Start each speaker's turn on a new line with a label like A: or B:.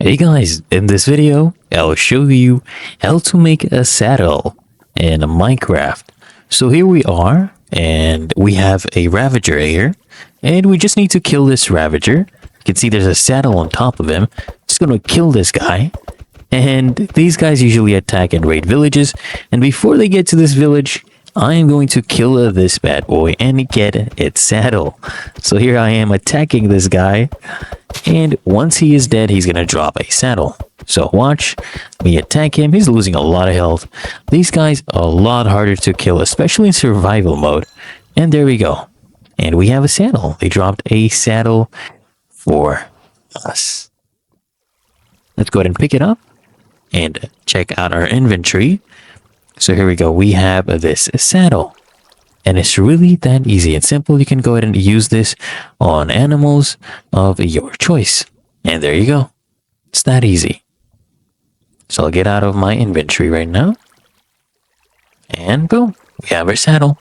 A: Hey guys, in this video, I'll show you how to make a saddle in Minecraft. So here we are, and we have a Ravager here, and we just need to kill this Ravager. You can see there's a saddle on top of him. Just gonna kill this guy. And these guys usually attack and raid villages, and before they get to this village, I am going to kill this bad boy and get its saddle. So here I am attacking this guy, and once he is dead, he's gonna drop a saddle. So watch me attack him. He's losing a lot of health. These guys are a lot harder to kill, especially in survival mode. And there we go. And we have a saddle. They dropped a saddle for us. Let's go ahead and pick it up and check out our inventory. So here we go. We have this saddle. And it's really that easy and simple. You can go ahead and use this on animals of your choice. And there you go. It's that easy. So I'll get out of my inventory right now. And boom, we have our saddle.